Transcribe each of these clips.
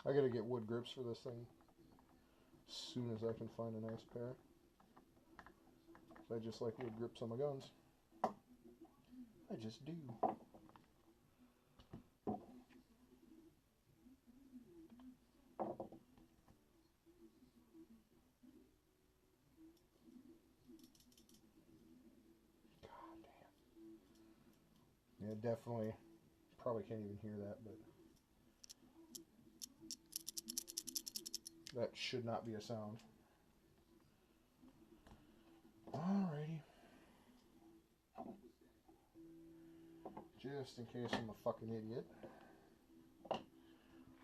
I gotta get wood grips for this thing as soon as I can find a nice pair. I just like wood grips on my guns. I just do. Yeah, definitely. Probably can't even hear that, but that should not be a sound. Alrighty. Just in case I'm a fucking idiot,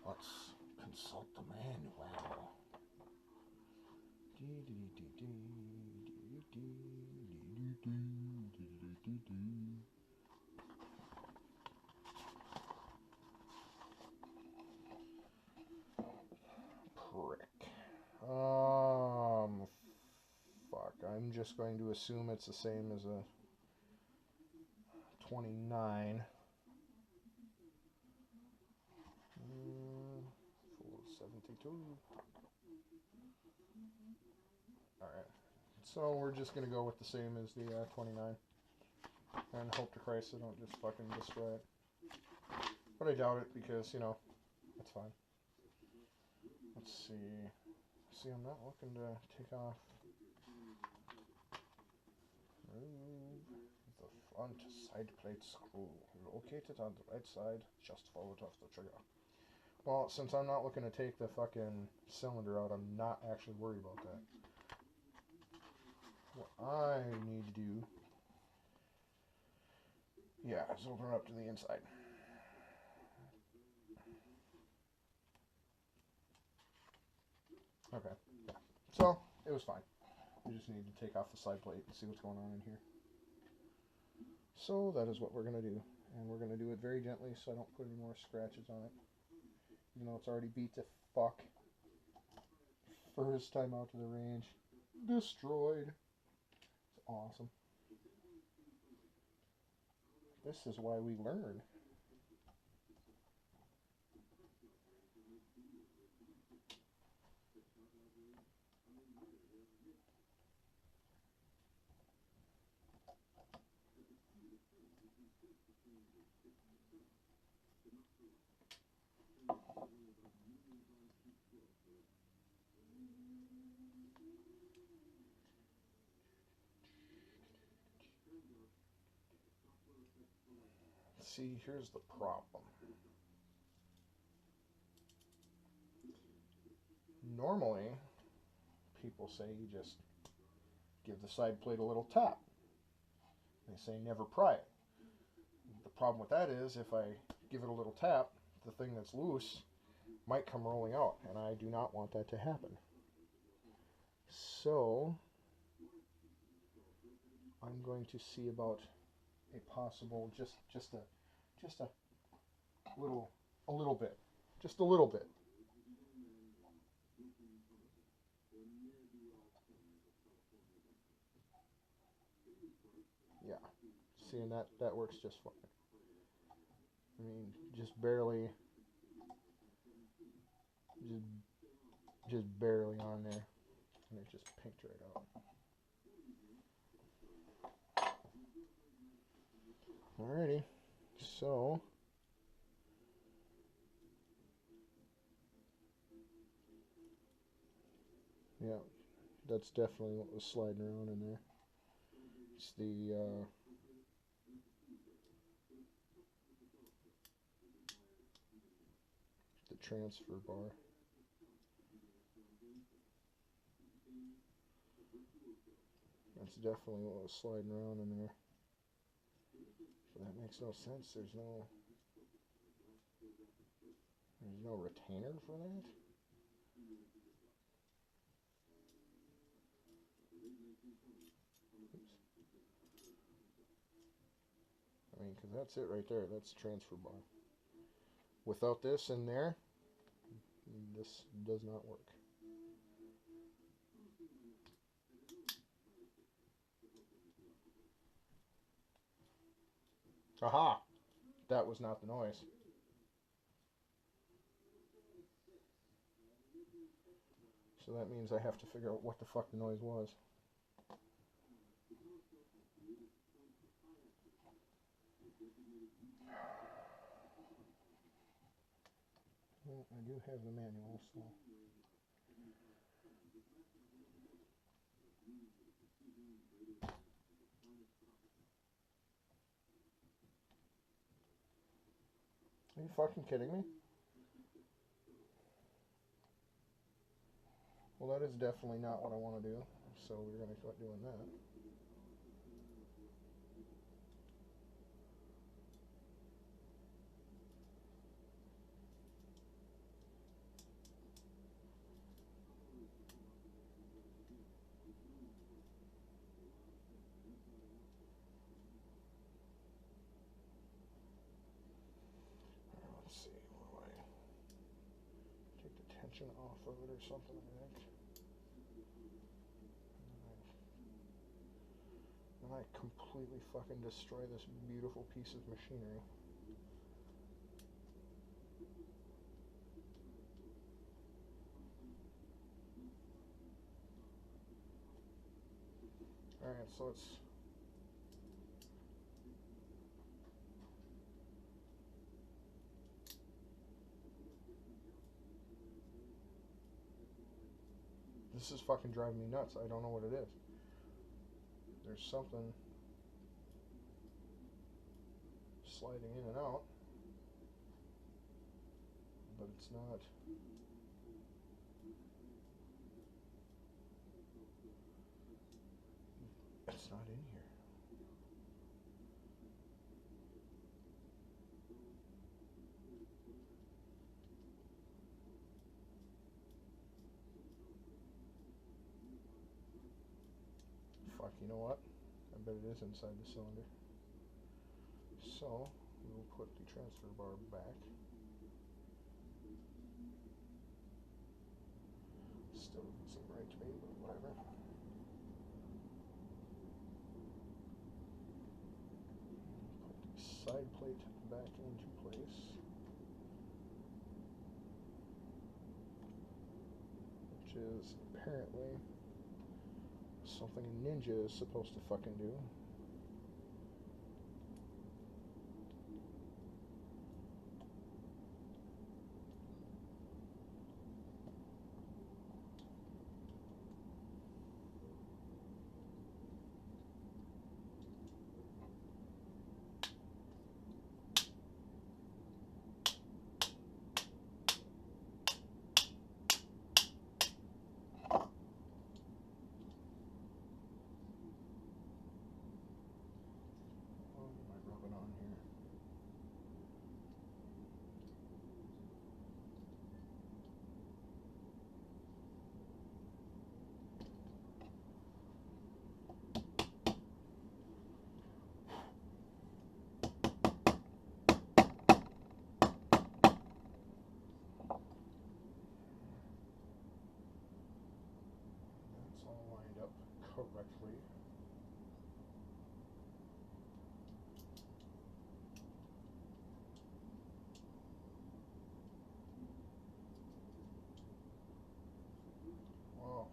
let's consult the manual. Prick. Fuck. I'm just going to assume it's the same as a 29. 472. Alright. So we're just going to go with the same as the 29. And hope to Christ I don't just fucking destroy it. But I doubt it because, you know, that's fine. Let's see. See, I'm not looking to take off. Remove the front side plate screw. Locate it on the right side. Just follow it off the trigger. Well, since I'm not looking to take the fucking cylinder out, I'm not actually worried about that. What I need to do, yeah, is open it up to the inside. Okay, yeah. So, it was fine. We just need to take off the side plate and see what's going on in here. So, that is what we're going to do. And we're going to do it very gently so I don't put any more scratches on it. Even though it's already beat to fuck. First time out to the range. Destroyed. It's awesome. This is why we learn. See, here's the problem. Normally, people say you just give the side plate a little tap. They say never pry it. The problem with that is if I give it a little tap, the thing that's loose might come rolling out, and I do not want that to happen. So, I'm going to see about a possible just a little bit, just a little bit. Yeah, seeing that works just fine. I mean, just barely, just barely on there, and it just pinked right out. Alrighty, so yeah, that's definitely what was sliding around in there. It's the transfer bar. That's definitely what was sliding around in there. So that makes no sense. There's no retainer for that. I mean, because that's it right there. That's the transfer bar. Without this in there, this does not work. Aha! That was not the noise. So that means I have to figure out what the fuck the noise was. Well, I do have the manual, so... Are you fucking kidding me? Well, that is definitely not what I want to do, so we're going to start doing that. Let's see, what do I... Take the tension off of it or something, I think. And I completely fucking destroy this beautiful piece of machinery. Alright, so it's... This is fucking driving me nuts. I don't know what it is. There's something sliding in and out, but it's not. It's not in here. Fuck, you know what? I bet it is inside the cylinder. So, we'll put the transfer bar back. Still doesn't seem right to me, but whatever. Put the side plate back into place. Which is apparently something a ninja is supposed to fucking do. Correctly. Wow.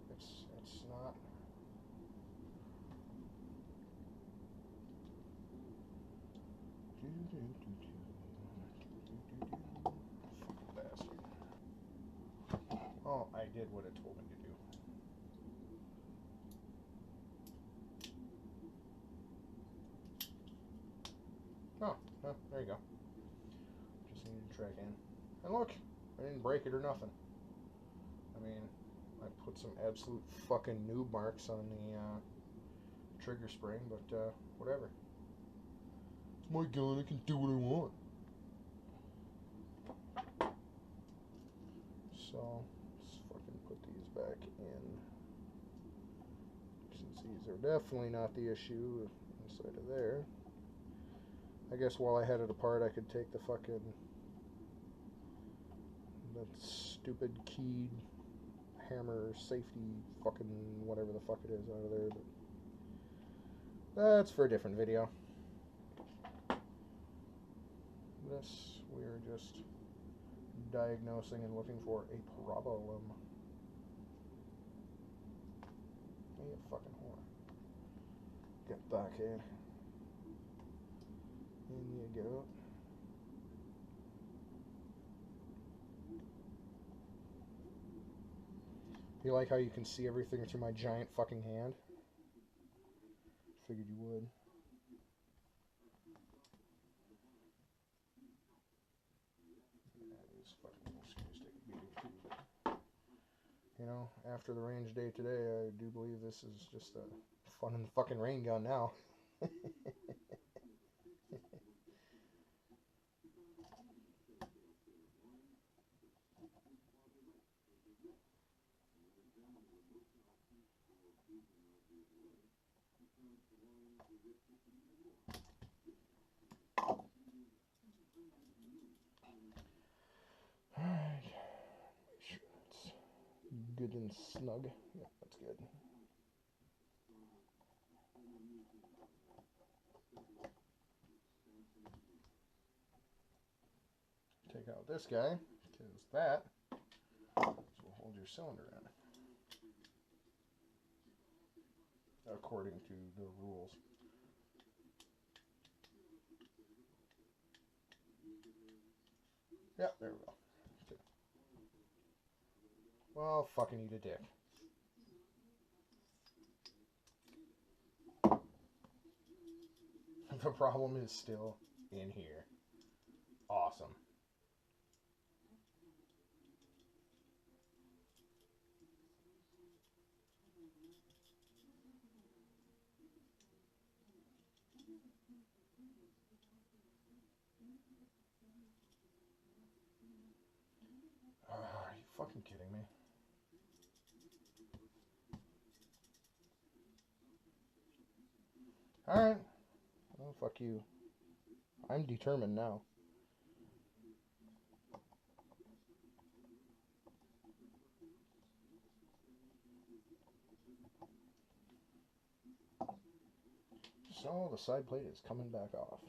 It's not. Fucking bastard. Oh, I did what it told me to do. Oh, there you go. Just needed to track in. And look, I didn't break it or nothing. I mean, I put some absolute fucking noob marks on the trigger spring, but whatever. It's my gun, I can do what I want. So, let's fucking put these back in. Since these are definitely not the issue inside of there. I guess while I had it apart, I could take the fucking, that stupid keyed hammer safety fucking whatever the fuck it is out of there, but that's for a different video. This, we're just diagnosing and looking for a problem. Hey, you fucking whore. Get back here. In you go. You like how you can see everything through my giant fucking hand? Figured you would. These fucking little screws take a beating too. You know, after the range day today, I do believe this is just a fun in the fucking rain gun now. Alright. Make sure it's good and snug. Yep, that's good. Take out this guy, because that will hold your cylinder in. According to the rules. Yeah, there we go. Well, fucking eat a dick. The problem is still in here. Awesome. Are you fucking kidding me? Alright. Well, fuck you. I'm determined now. So, the side plate is coming back off.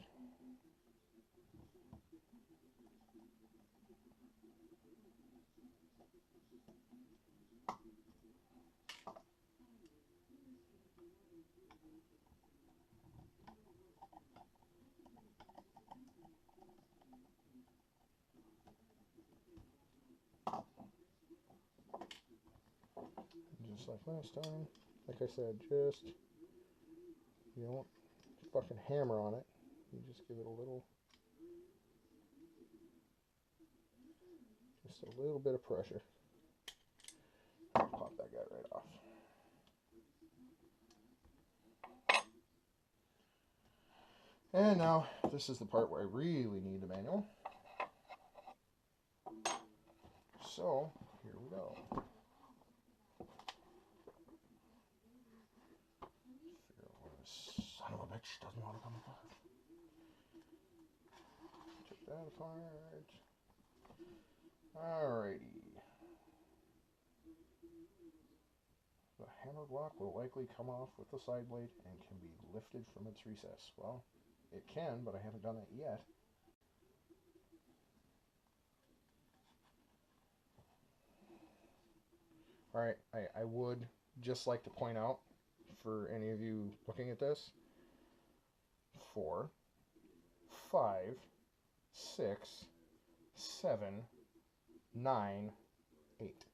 Just like last time, like I said, just, you don't fucking hammer on it. You just give it a little, just a little bit of pressure. Pop that guy right off. And now, this is the part where I really need the manual. So, here we go. Figure out where this son of a bitch doesn't want to come apart. Take that apart. Alrighty. The hammer block will likely come off with the side blade and can be lifted from its recess. Well, it can, but I haven't done it yet. Alright, I would just like to point out, for any of you looking at this, 4, 5, 6, 7, 9, 8.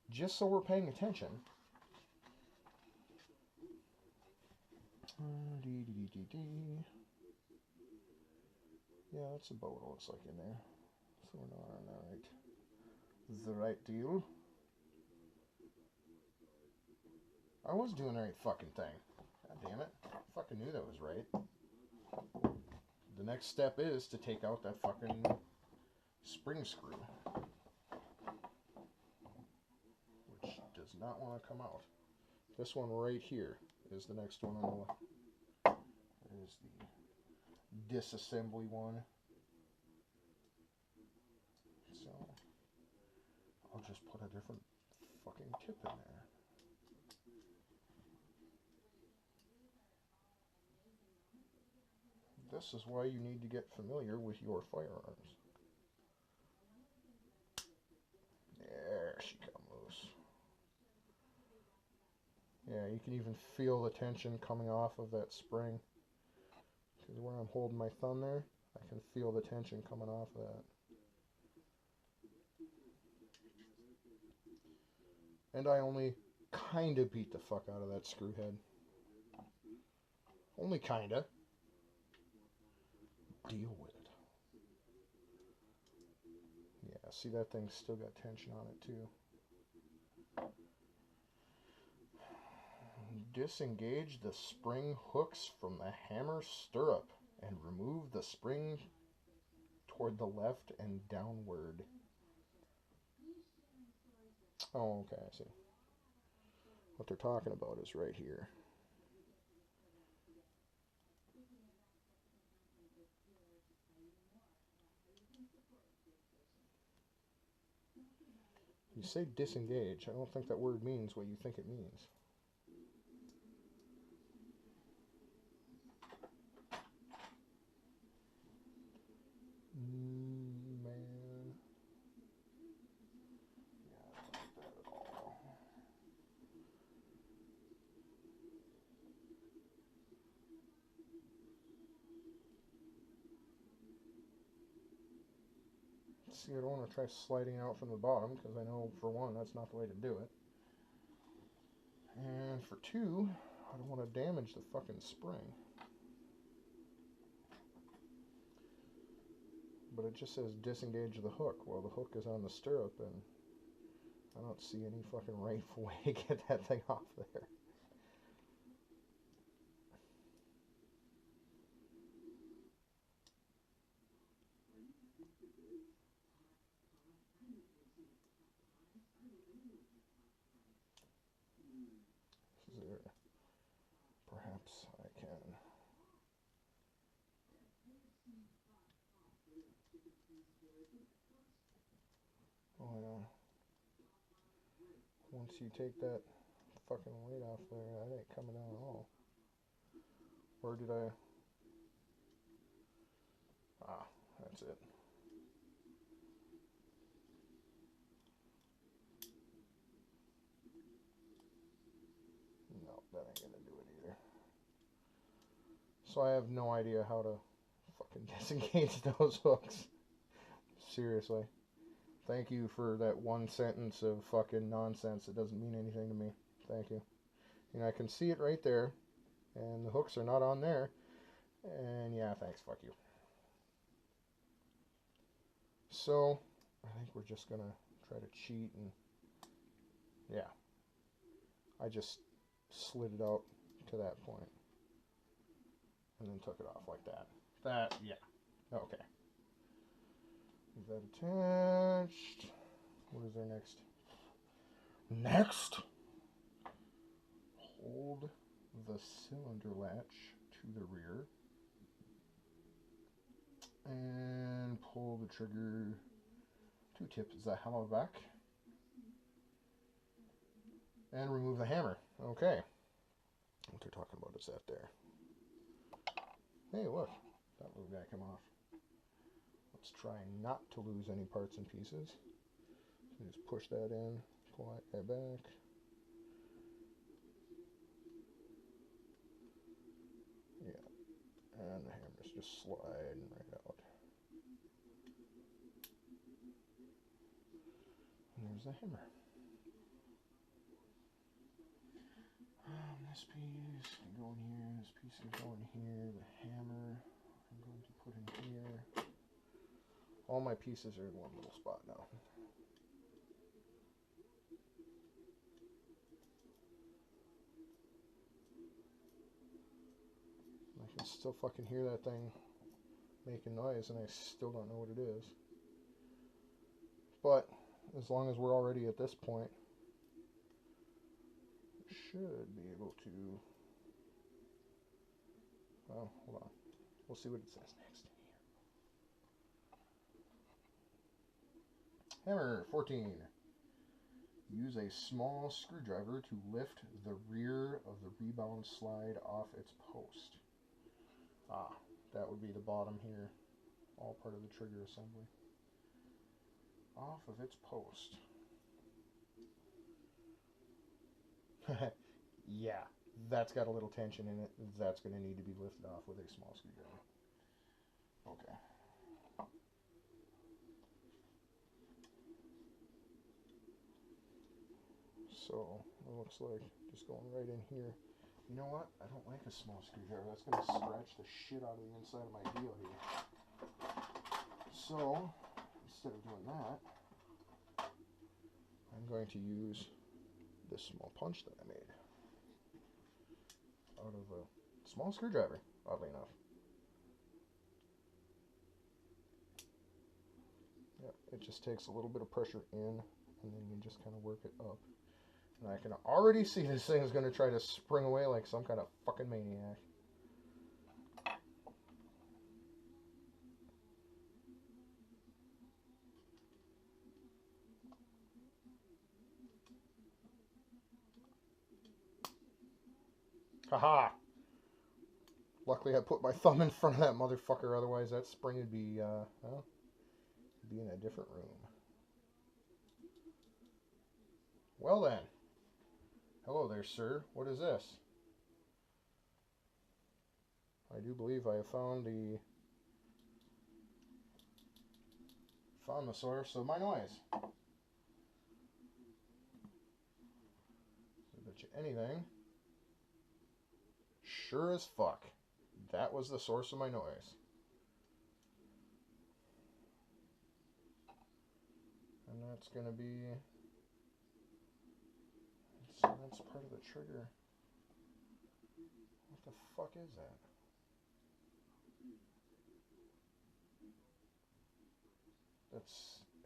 Just so we're paying attention. Yeah, that's about what it looks like in there. So we're not on the right deal. I was doing the right fucking thing. God damn it. I fucking knew that was right. The next step is to take out that fucking spring screw, which does not want to come out. This one right here is the next one on the left. There's the disassembly one. So I'll just put a different fucking tip in there. This is why you need to get familiar with your firearms. Yeah, you can even feel the tension coming off of that spring. Because where I'm holding my thumb there, I can feel the tension coming off of that. And I only kind of beat the fuck out of that screw head. Only kinda. Deal with it. Yeah, see that thing's still got tension on it too. Disengage the spring hooks from the hammer stirrup and remove the spring toward the left and downward. Oh, okay, I see. What they're talking about is right here. You say disengage. I don't think that word means what you think it means. Man. Yeah, I don't like that at all. See, I don't want to try sliding out from the bottom because I know, for one, that's not the way to do it. And for two, I don't want to damage the fucking spring. But it just says disengage the hook. Well, the hook is on the stirrup, and I don't see any fucking rightful way to get that thing off there. There. Perhaps I can. Oh yeah. Once you take that fucking weight off there, that ain't coming down at all. Or did I? Ah, that's it. No, that ain't gonna do it either. So I have no idea how to fucking disengage those hooks. Seriously. Thank you for that one sentence of fucking nonsense that doesn't mean anything to me. Thank you. And I can see it right there, and the hooks are not on there. And yeah, thanks, fuck you. So, I think we're just gonna try to cheat and yeah. I just slid it out to that point. And then took it off like that. That, yeah. Okay. Is that attached? What is there next? Next! Hold the cylinder latch to the rear. And pull the trigger to tip the hammer back. And remove the hammer. Okay. What they're talking about is that there. Hey, look. That little guy come off. Let's try not to lose any parts and pieces. So just push that in, pull that guy back. Yeah. And the hammer's just sliding right out. And there's the hammer. This piece can go in here, this piece can go in here, the hammer I'm going to put in here. All my pieces are in one little spot now. I can still fucking hear that thing making noise, and I still don't know what it is. But as long as we're already at this point, we should be able to. Well, hold on. We'll see what it says next. Hammer 14. Use a small screwdriver to lift the rear of the rebound slide off its post. Ah, that would be the bottom here. All part of the trigger assembly. Off of its post. Yeah, that's got a little tension in it. That's going to need to be lifted off with a small screwdriver. Okay. So it looks like just going right in here. You know what? I don't like a small screwdriver. That's going to scratch the shit out of the inside of my deal here. So instead of doing that, I'm going to use this small punch that I made out of a small screwdriver, oddly enough. Yep, it just takes a little bit of pressure in, and then you just kind of work it up. And I can already see this thing is going to try to spring away like some kind of fucking maniac. Haha! Luckily I put my thumb in front of that motherfucker, otherwise that spring would be, well, be in a different room. Well then. Hello there, sir. What is this? I do believe I have found the source of my noise. I bet you anything. Sure as fuck. That was the source of my noise. And that's going to be... that's part of the trigger. What the fuck is that?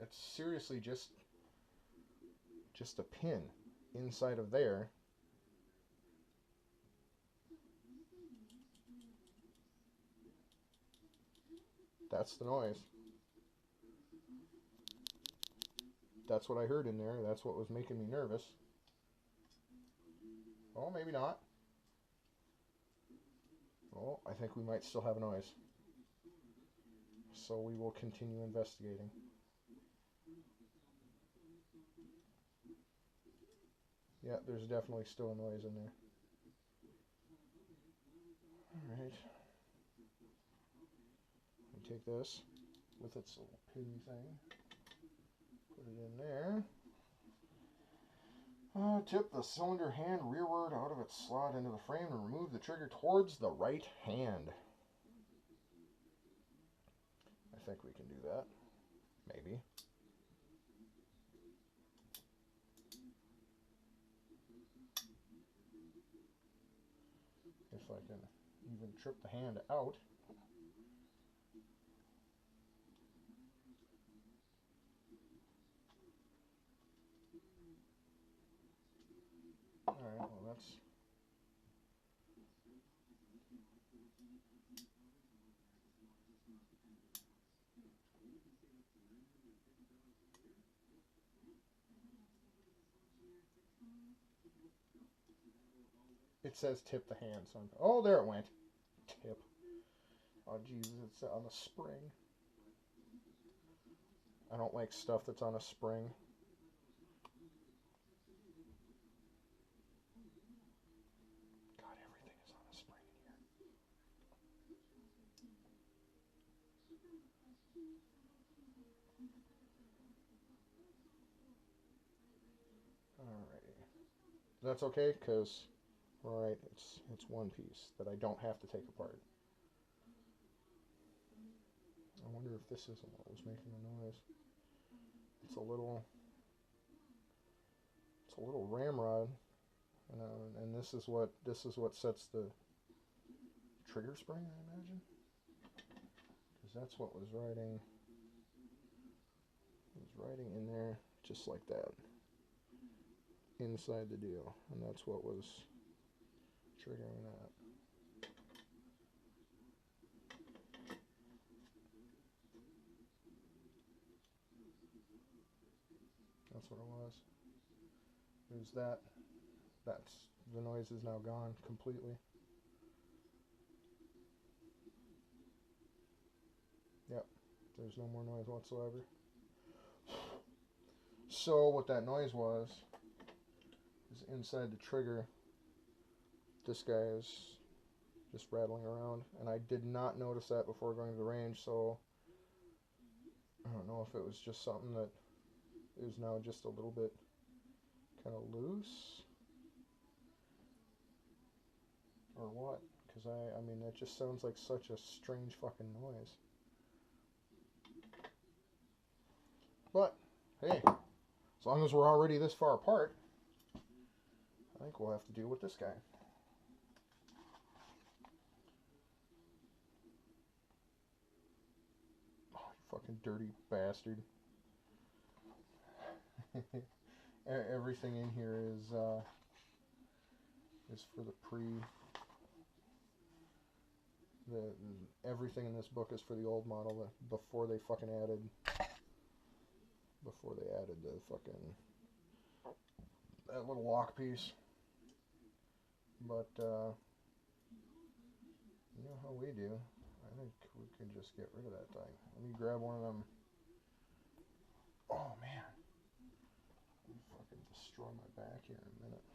It's seriously just a pin inside of there. That's the noise. That's what I heard in there. That's what was making me nervous. Oh, maybe not. Oh, I think we might still have a noise. So we will continue investigating. Yeah, there's definitely still a noise in there. Alright. We take this with its little pin thing. Put it in there. Tip the cylinder hand rearward out of its slot into the frame and remove the trigger towards the right hand. I think we can do that. Maybe. If I can even trip the hand out. Alright, well that's... It says tip the hand, so oh, there it went. Tip. Oh, Jesus, it's on a spring. I don't like stuff that's on a spring. God, everything is on a spring in here. Alrighty. That's okay, because... Alright, it's one piece that I don't have to take apart. I wonder if this isn't what was making the noise. It's a little ramrod, and this is what sets the trigger spring, I imagine, because that's what was riding in there, just like that, inside the deal, and that's what was triggering that. That's what it was. There's that. That's the noise is now gone completely. Yep, there's no more noise whatsoever. So what that noise was is inside the trigger. this guy is just rattling around, and I did not notice that before going to the range, so I don't know if it was just something that is now just a little bit kind of loose or what, because I mean that just sounds like such a strange fucking noise. But hey, as long as we're already this far apart, I think we'll have to deal with this guy. Oh, you fucking dirty bastard. Everything in here is for the everything in this book is for the old model before they added the fucking that little lock piece. But you know how we do. I think we can just get rid of that thing. Let me grab one of them. Oh man, I'll fucking destroy my back here in a minute.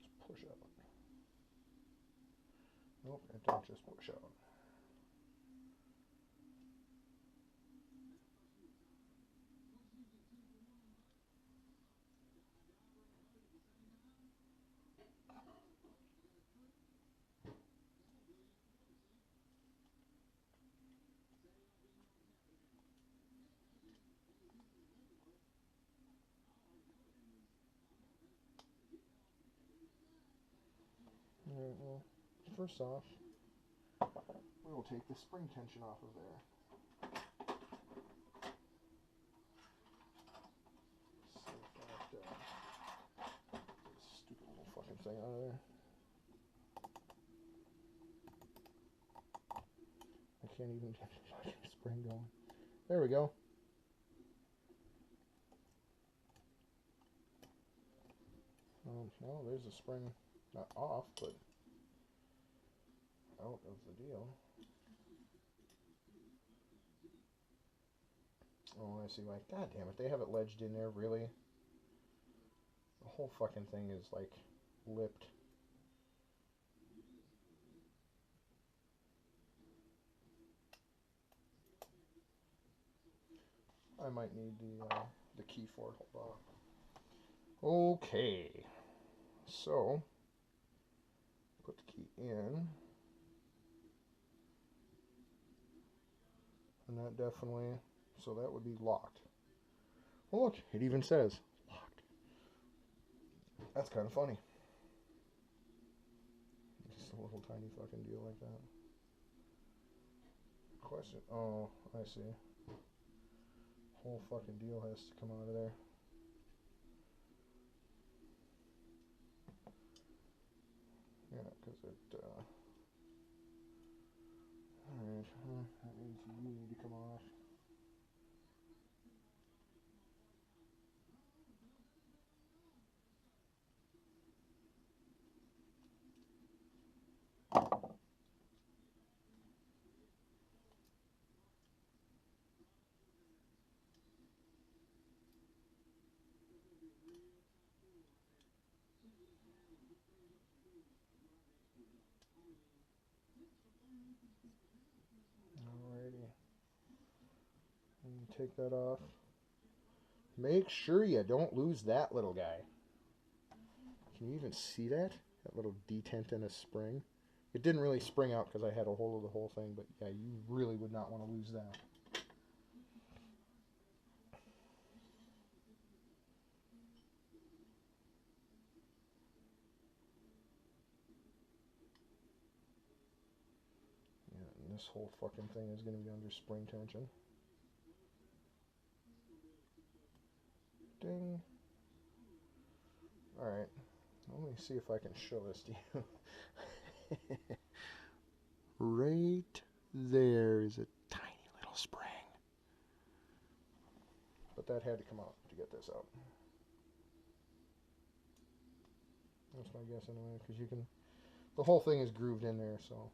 Just push out. Nope, it don't just push out. Alright, well, first off, we will take the spring tension off of there. See if that stupid little fucking thing out of there. I can't even get the fucking spring going. There we go. Well, there's the spring, not off, but out of the deal. Oh, I see why. God damn it, they have it ledged in there, really? The whole fucking thing is, like, lipped. I might need the key for it. Hold on. Okay. So, put the key in. And that definitely, so that would be locked. Well, look, it even says locked. That's kind of funny. Just a little tiny fucking deal like that. Question. Oh, I see. Whole fucking deal has to come out of there. Yeah, because it, alright, that means you need to come off. Alrighty. And take that off. Make sure you don't lose that little guy. Can you even see that? That little detent in a spring. It didn't really spring out because I had a hold of the whole thing, but yeah, you really would not want to lose that. Yeah, and this whole fucking thing is going to be under spring tension. Ding. Alright, let me see if I can show this to you. Right there is a tiny little spring. But that had to come out to get this out. That's my guess anyway, because you can, the whole thing is grooved in there, so.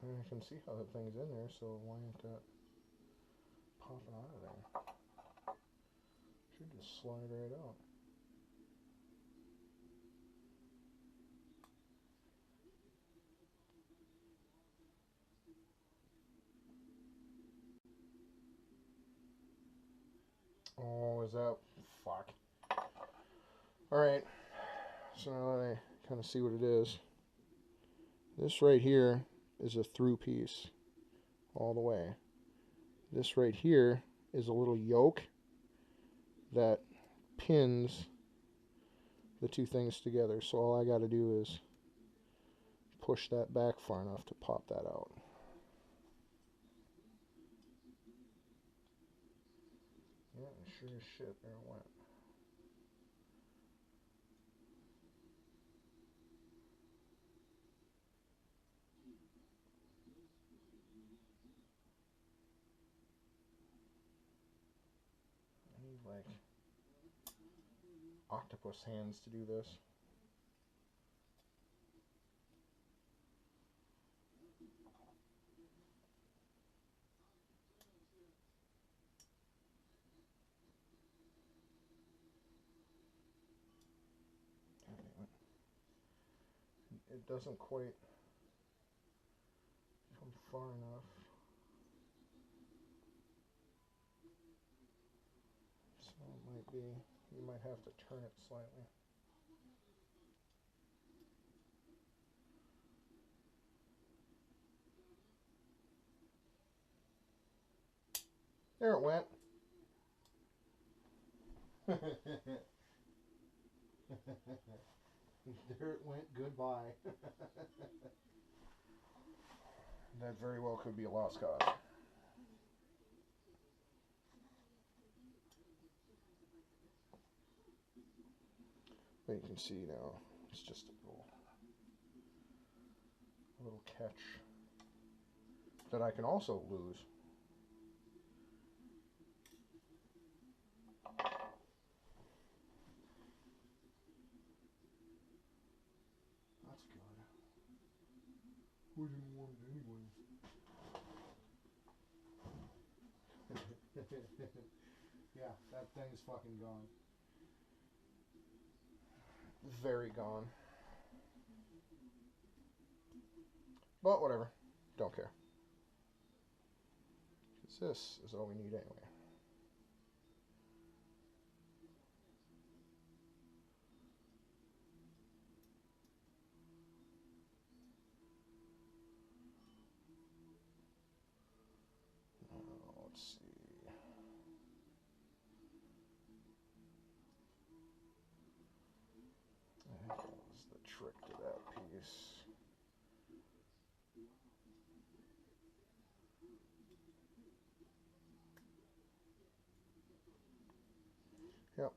And I can see how that thing's in there, so why ain't that popping out of there? Should just slide right out. Oh, is that... Fuck. Alright, so now that I kind of see what it is, this right here is a through piece all the way. This right here is a little yoke that pins the two things together. So all I got to do is push that back far enough to pop that out. Yeah, sure as shit, there it went. I need like octopus hands to do this. It doesn't quite come far enough. So it might be, you might have to turn it slightly. There it went. There it went. Goodbye. That very well could be a lost cause. But you can see now, it's just a little catch that I can also lose. That's good. We didn't want it anyway. Yeah, that thing's fucking gone. Very gone. But whatever. Don't care. Because this is all we need anyway. Let's see. I think that was the trick to that piece. Yep.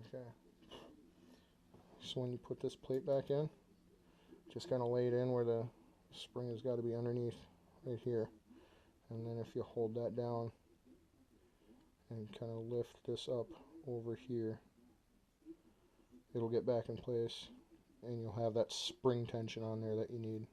Okay. So when you put this plate back in, just kind of lay it in where the spring has got to be underneath, right here. And then if you hold that down and kind of lift this up over here, it'll get back in place and you'll have that spring tension on there that you need.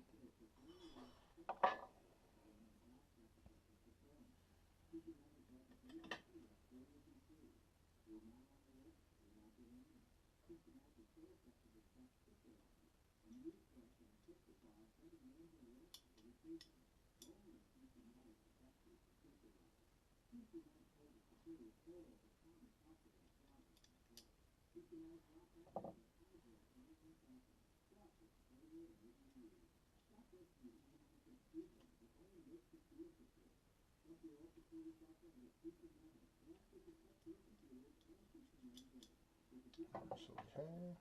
That's okay.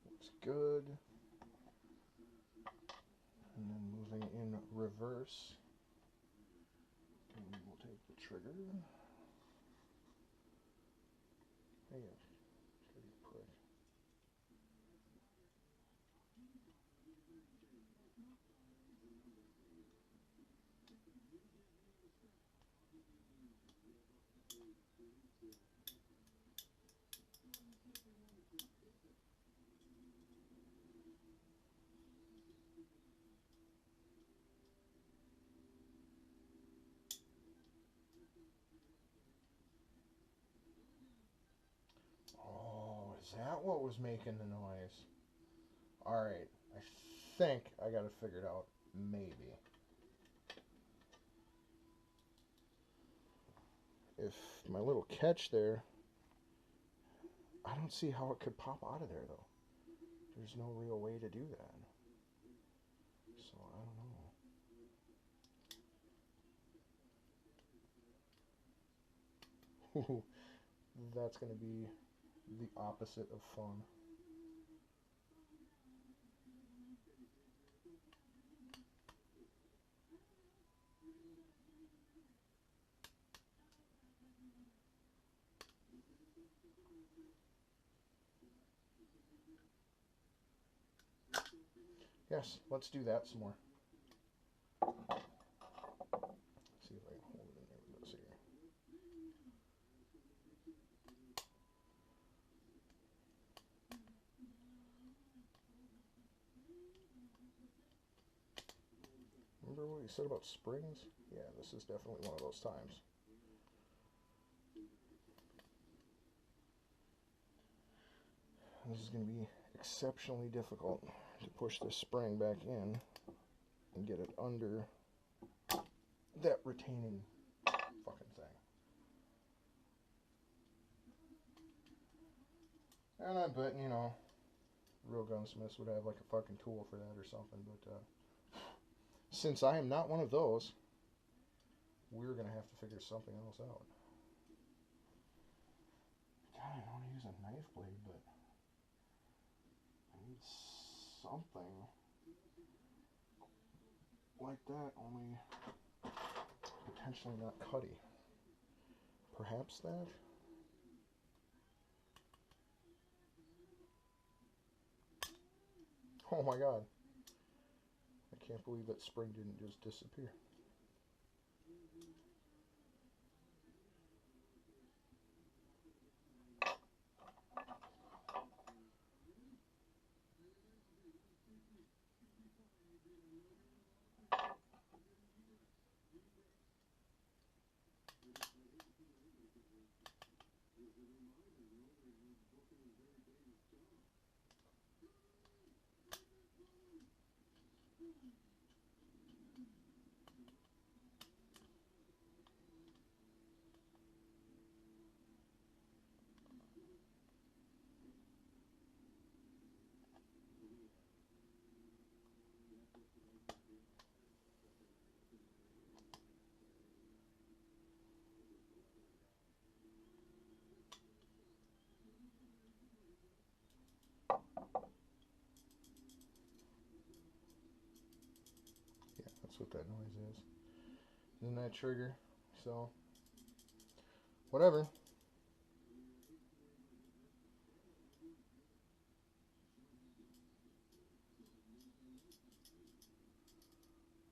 Looks good. And then moving in reverse, and we will take the trigger. Hey, pretty prick. what was making the noise. Alright, I think I got it figured out. Maybe. If my little catch there, I don't see how it could pop out of there though. There's no real way to do that. So I don't know. That's going to be the opposite of fun. Yes, let's do that some more. See if I can hold it in there with this here. Remember what you said about springs? Yeah, this is definitely one of those times. This is going to be exceptionally difficult to push this spring back in and get it under that retaining fucking thing. And I bet, you know, real gunsmiths would have like a fucking tool for that or something, but since I am not one of those, we're going to have to figure something else out. God, I don't want to use a knife blade, but I need something like that, only potentially not cutty. Perhaps that? Oh my god. I can't believe that spring didn't just disappear. Yeah, that's what that noise is. Isn't that trigger? So, whatever.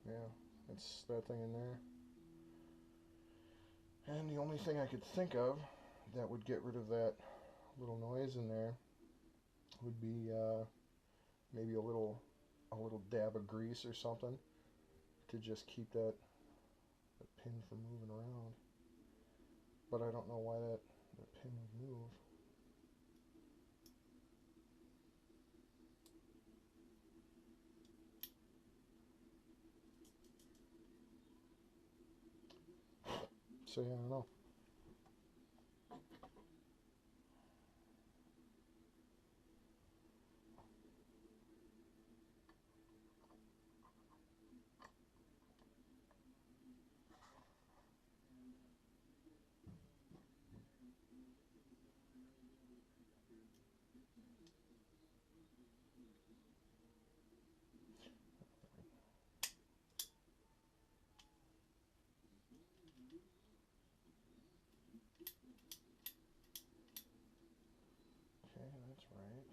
Yeah, it's that thing in there. And the only thing I could think of that would get rid of that little noise in there would be maybe a little dab of grease or something to just keep that pin from moving around. But I don't know why that pin would move. So yeah, I don't know. Okay, that's right.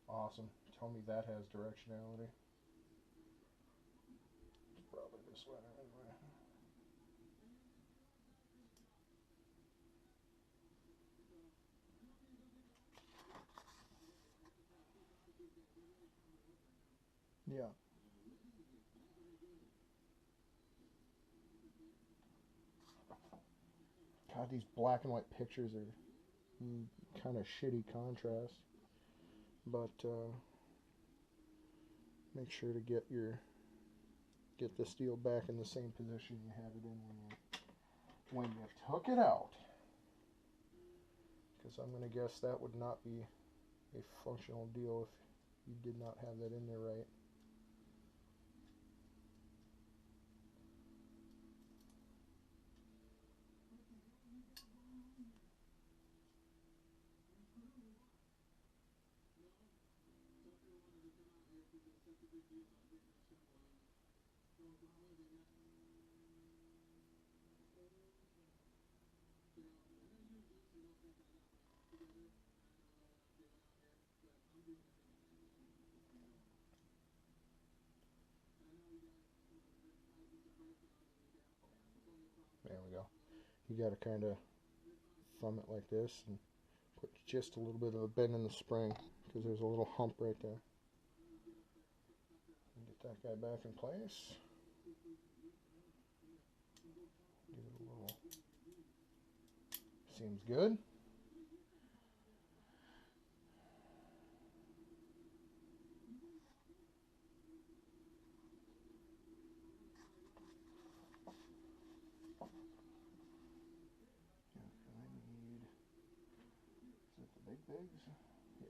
Awesome. Tell me that has directionality. Probably this way anyway. Yeah. God, these black and white pictures are kind of shitty contrast. But make sure to get the steel back in the same position you had it in when you took it out. Because I'm going to guess that would not be a functional deal if you did not have that in there right. There we go. You got to kind of thumb it like this and put just a little bit of a bend in the spring because there's a little hump right there. And get that guy back in place. Give it a little. Seems good. Bigs? Yeah.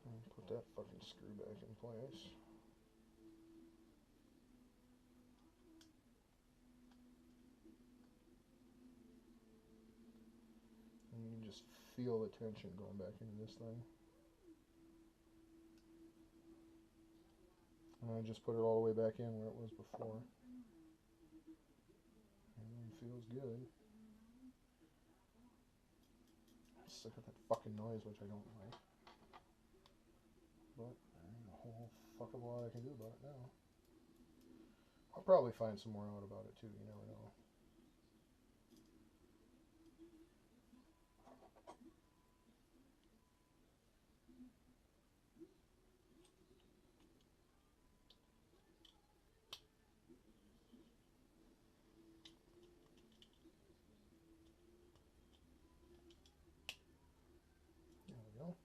And put that fucking screw back in place. And you can just feel the tension going back into this thing. And I just put it all the way back in where it was before. And it feels good. I'm sick of that fucking noise, which I don't like. But there ain't a whole fuck of a lot I can do about it now. I'll probably find some more out about it too, you never know. There we go.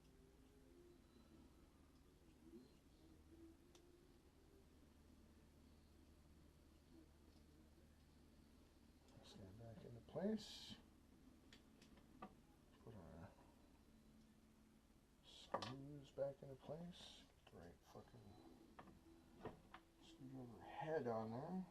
Stand back into place. Put our screws back into place. Get the right fucking screwdriver head on there.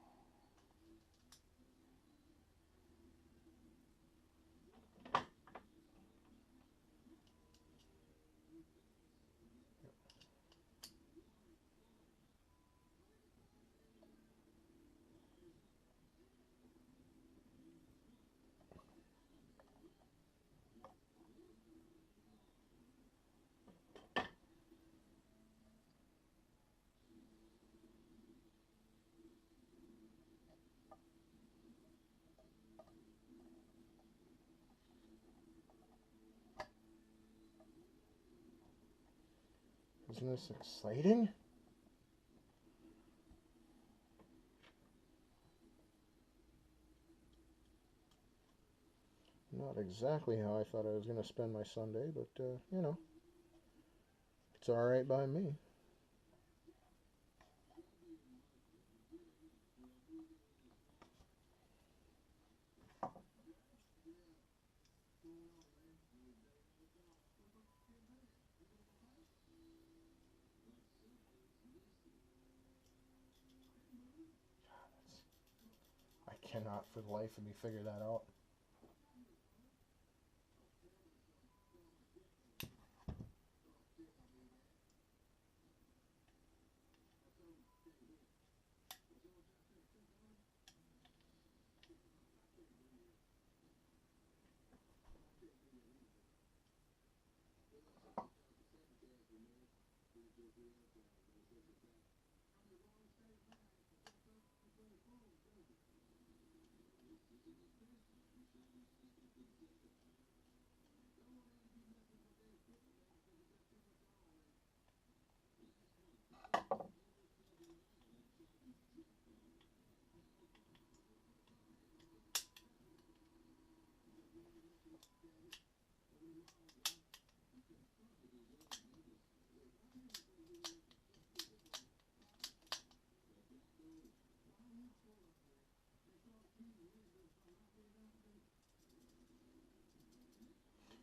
Isn't this exciting? Not exactly how I thought I was going to spend my Sunday, but, you know, it's alright by me. I cannot for the life of me figure that out.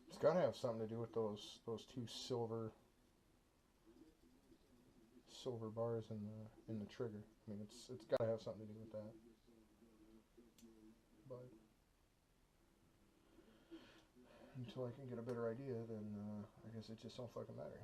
It's got to have something to do with those two silver bars in the trigger. I mean, it's got to have something to do with that. But until I can get a better idea, then I guess it just don't fucking matter.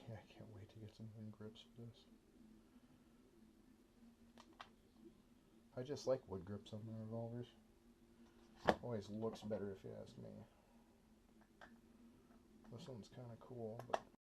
Yeah, I can't wait to get some wind grips for this. I just like wood grips on my revolvers. Always looks better if you ask me. This one's kind of cool, but